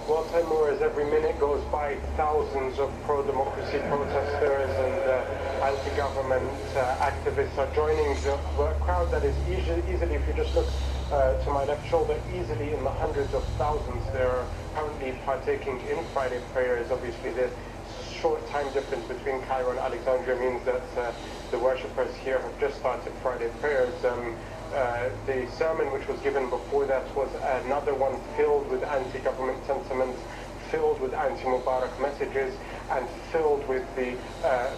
Well, Timur, as every minute goes by, thousands of pro-democracy protesters and anti-government activists are joining the crowd that is easily, if you just look to my left shoulder, easily in the hundreds of thousands. They're currently partaking in Friday prayers. Obviously, the short time difference between Cairo and Alexandria means that the worshippers here have just started Friday prayers. The sermon which was given before that was another one filled with anti-government sentiments, filled with anti-Mubarak messages, and filled with the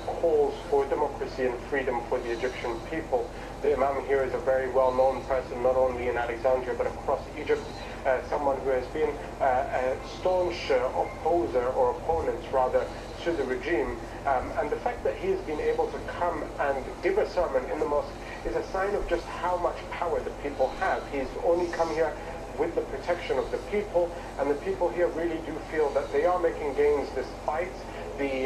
calls for democracy and freedom for the Egyptian people. The Imam here is a very well-known person, not only in Alexandria but across Egypt, someone who has been a staunch opposer, or opponent rather, to the regime. And the fact that he has been able to come and give a sermon in the mosque is a sign of just how much power the people have. He's only come here with the protection of the people, and the people here really do feel that they are making gains despite the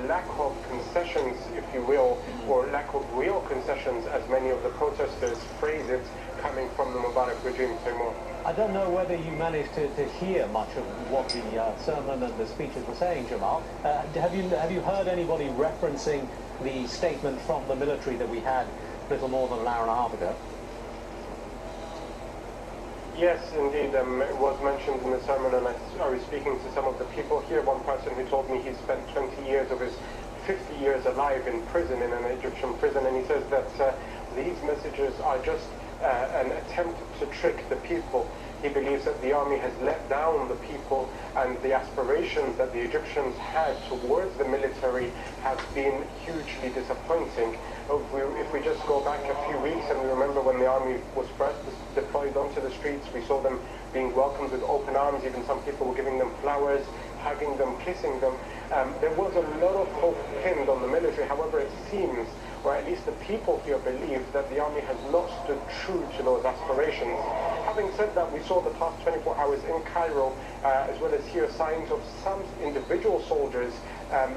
lack of concessions, if you will, or lack of real concessions, as many of the protesters phrase it, coming from the Mubarak regime. Timur. I don't know whether you managed to hear much of what the sermon and the speeches were saying, Jamal. Have you heard anybody referencing the statement from the military that we had little more than an hour and a half ago? Yes, indeed. It was mentioned in the sermon, and I was speaking to some of the people here. One person who told me he spent 20 years of his 50 years alive in prison, in an Egyptian prison, and he says that these messages are just an attempt to trick the people. He believes that the army has let down the people, and the aspirations that the Egyptians had towards the military have been hugely disappointing. If we just go back a few weeks and we remember when the army was first deployed onto the streets, we saw them being welcomed with open arms. Even some people were giving them flowers, hugging them, kissing them. There was a lot of hope pinned on the military. However, it seems, or at least the people here believe, that the army has not stood true to those aspirations. Having said that, we saw the past 24 hours in Cairo, as well as here, signs of some individual soldiers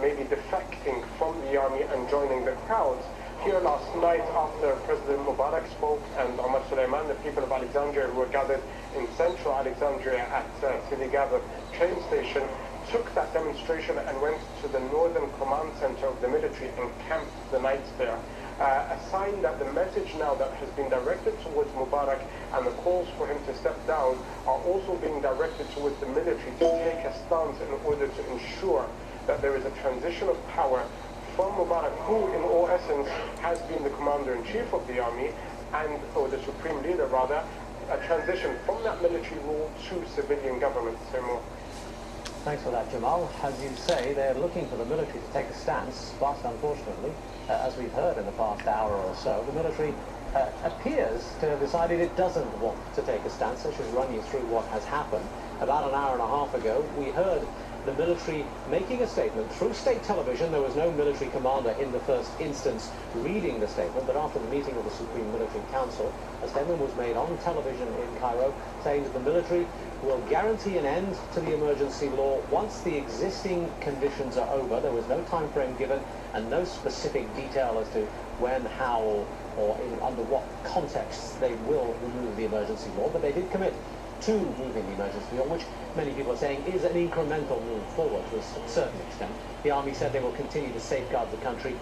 maybe defecting from the army and joining the crowds. Here last night, after President Mubarak spoke and Omar Suleiman, the people of Alexandria who were gathered in central Alexandria at Sidi Gather train station, took that demonstration and went to the northern command center of the military and camped the night there. A sign that the message now that has been directed towards Mubarak and the calls for him to step down are also being directed towards the military to take a stance in order to ensure that there is a transition of power from Mubarak, who in all essence has been the commander-in-chief of the army, or the supreme leader rather, a transition from that military rule to civilian government. Thanks for that, Jamal. As you say, they're looking for the military to take a stance, but unfortunately, as we've heard in the past hour or so, the military appears to have decided it doesn't want to take a stance. I should run you through what has happened. About an hour and a half ago, we heard the military making a statement through state television. There was no military commander in the first instance reading the statement, but after the meeting of the Supreme Military Council, a statement was made on television in Cairo saying that the military will guarantee an end to the emergency law once the existing conditions are over. There was no time frame given and no specific detail as to when, how, or under what contexts they will remove the emergency law, but they did commit to moving the emergency law, which many people are saying is an incremental move forward to a certain extent. The army said they will continue to safeguard the country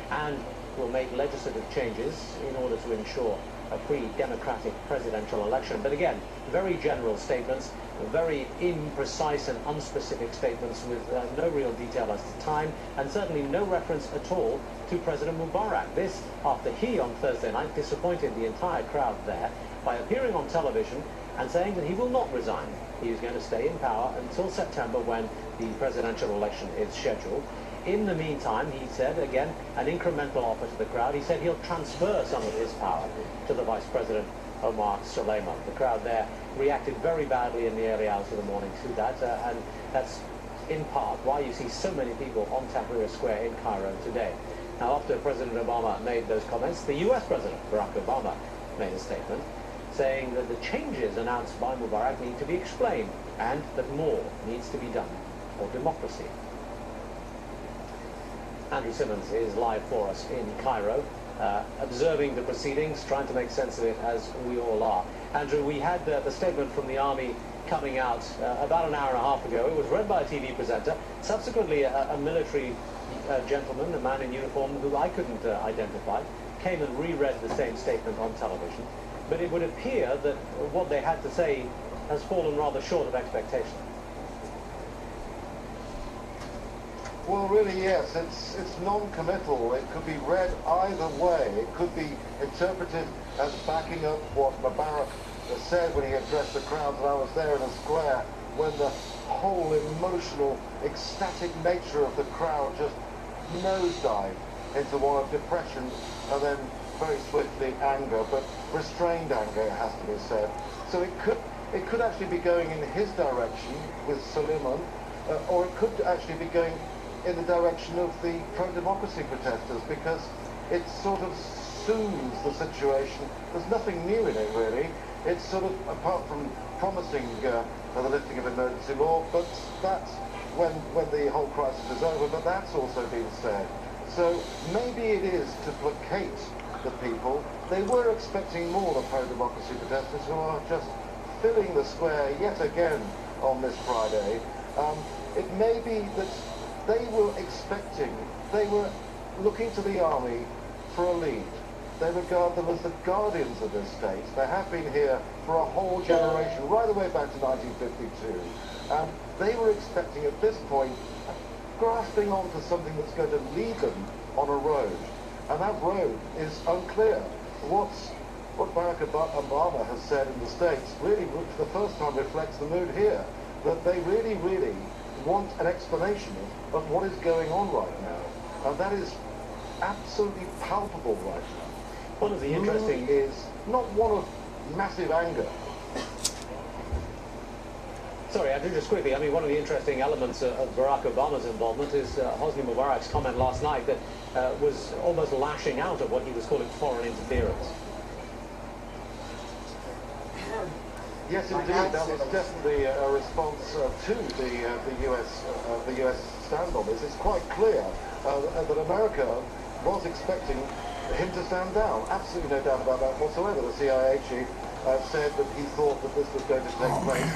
and will make legislative changes in order to ensure a free democratic presidential election. But again, very general statements, very imprecise and unspecific statements with no real detail as to time, and certainly no reference at all to President Mubarak. This after he on Thursday night disappointed the entire crowd there by appearing on television and saying that he will not resign. He is going to stay in power until September, when the presidential election is scheduled. In the meantime, he said, again, an incremental offer to the crowd. He said he'll transfer some of his power to the Vice President Omar Suleiman. The crowd there reacted very badly in the early hours of the morning to that, and that's in part why you see so many people on Tahrir Square in Cairo today. Now, after President Obama made those comments, the US President, Barack Obama, made a statement saying that the changes announced by Mubarak need to be explained and that more needs to be done for democracy. Andrew Simmons is live for us in Cairo, observing the proceedings, trying to make sense of it as we all are. Andrew, we had the statement from the army coming out about an hour and a half ago. It was read by a TV presenter. Subsequently, a military gentleman, a man in uniform who I couldn't identify, came and reread the same statement on television. But it would appear that what they had to say has fallen rather short of expectation. Well, really, yes. It's non-committal. It could be read either way. It could be interpreted as backing up what Mubarak said when he addressed the crowd, and I was there in a square when the whole emotional, ecstatic nature of the crowd just nosedived into one of depression and then very swiftly anger, but restrained anger, it has to be said. So it could actually be going in his direction with Suleiman, or it could actually be going in the direction of the pro-democracy protesters, because it sort of soothes the situation. There's nothing new in it, really. It's sort of, apart from promising the lifting of emergency law, but that's when the whole crisis is over, but that's also been said. So maybe it is to placate the people. They were expecting more, the pro-democracy protesters, who are just filling the square yet again on this Friday. It may be that they were looking to the army for a lead. They regard them as the guardians of this state. They have been here for a whole generation, right the way back to 1952. And they were expecting at this point, grasping onto something that's going to lead them on a road. And that road is unclear. What Barack Obama has said in the States really, for the first time, reflects the mood here, that they really, really want an explanation of what is going on right now. And that is absolutely palpable right now. One of the interesting is not one of massive anger. Sorry, Andrew, just quickly, I mean, one of the interesting elements of Barack Obama's involvement is Hosni Mubarak's comment last night that was almost lashing out at what he was calling foreign interference. Yes, indeed, that was definitely a response to the US stand on this. It's quite clear that America was expecting him to stand down. Absolutely no doubt about that whatsoever. The CIA chief said that he thought that this was going to take place.